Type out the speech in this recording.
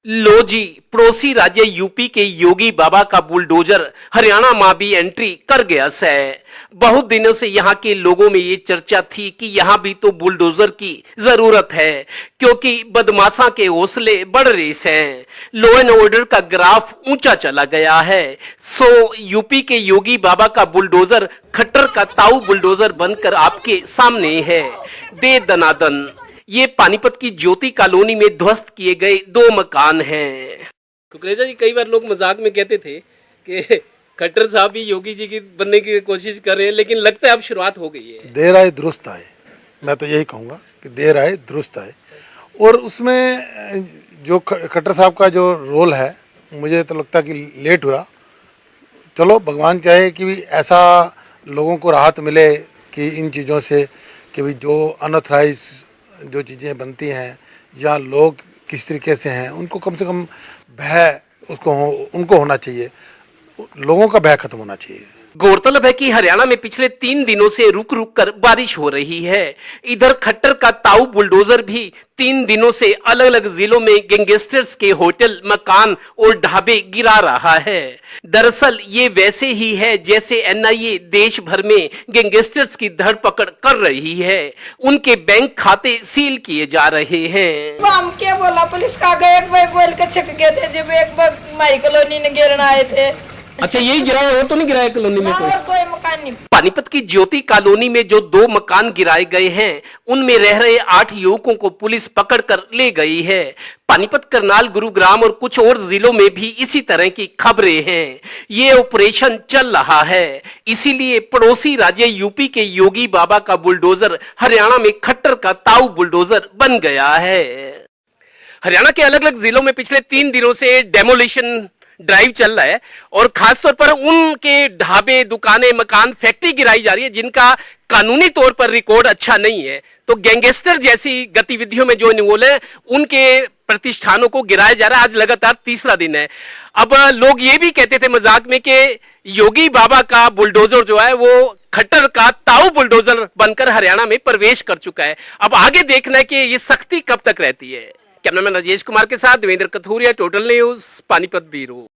लो जी, पड़ोसी राज्य यूपी के योगी बाबा का बुलडोजर हरियाणा में भी एंट्री कर गया है। बहुत दिनों से यहाँ के लोगों में ये चर्चा थी कि यहाँ भी तो बुलडोजर की जरूरत है, क्योंकि बदमाशा के हौसले बढ़ रहे हैं। लॉ एंड ऑर्डर का ग्राफ ऊंचा चला गया है। सो यूपी के योगी बाबा का बुलडोजर खट्टर का ताऊ बुलडोजर बनकर आपके सामने है। दे दनादन ये पानीपत की ज्योति कॉलोनी में ध्वस्त किए गए 2 मकान हैं। कुकरेजा जी, कई बार लोग मजाक में कहते थे कि खट्टर साहब भी योगी जी की बनने की कोशिश कर रहे हैं, लेकिन लगता है अब शुरुआत हो गई है। देर आए दुरुस्त आए, मैं तो यही कहूँगा कि देर आए दुरुस्त आए। और उसमें जो खट्टर साहब का जो रोल है, मुझे तो लगता है कि लेट हुआ। चलो भगवान चाहे कि भी ऐसा लोगों को राहत मिले कि इन चीज़ों से, कि भी जो अनऑथराइज जो चीज़ें बनती हैं या लोग किस तरीके से हैं, उनको कम से कम भय उनको होना चाहिए, लोगों का भय खत्म होना चाहिए। गौरतलब है कि हरियाणा में पिछले 3 दिनों से रुक रुक कर बारिश हो रही है। इधर खट्टर का ताऊ बुलडोजर भी 3 दिनों से अलग अलग जिलों में गैंगस्टर्स के होटल, मकान और ढाबे गिरा रहा है। दरअसल ये वैसे ही है जैसे एनआईए देश भर में गैंगस्टर्स की धरपकड़ कर रही है। उनके बैंक खाते सील किए जा रहे हैं। हम क्या बोला, पुलिस का गए एक बार बोल के छिप गए थे जब एक बार हमारी कॉलोनी में गिरना आए थे। अच्छा, यही गिराया, और तो नहीं गिराया कॉलोनी में और कोई मकान नहीं। पानीपत की ज्योति कॉलोनी में जो 2 मकान गिराए गए हैं, उनमें रह रहे 8 युवकों को पुलिस पकड़कर ले गई है। पानीपत, करनाल, गुरुग्राम और कुछ और जिलों में भी इसी तरह की खबरें हैं। ये ऑपरेशन चल रहा है, इसीलिए पड़ोसी राज्य यूपी के योगी बाबा का बुलडोजर हरियाणा में खट्टर का ताऊ बुलडोजर बन गया है। हरियाणा के अलग अलग जिलों में पिछले 3 दिनों से डेमोलिशन ड्राइव चल रहा है, और खासतौर पर उनके ढाबे, दुकानें, मकान, फैक्ट्री गिराई जा रही है जिनका कानूनी तौर पर रिकॉर्ड अच्छा नहीं है। तो गैंगस्टर जैसी गतिविधियों में जो इन्वॉल्व है, उनके प्रतिष्ठानों को गिराया जा रहा है। आज लगातार तीसरा दिन है। अब लोग ये भी कहते थे मजाक में कि योगी बाबा का बुलडोजर जो है वो खट्टर का ताऊ बुलडोजर बनकर हरियाणा में प्रवेश कर चुका है। अब आगे देखना है कि ये सख्ती कब तक रहती है। कैमरामैन राजेश कुमार के साथ Devendra Kathuria, total news, Panipat bureau.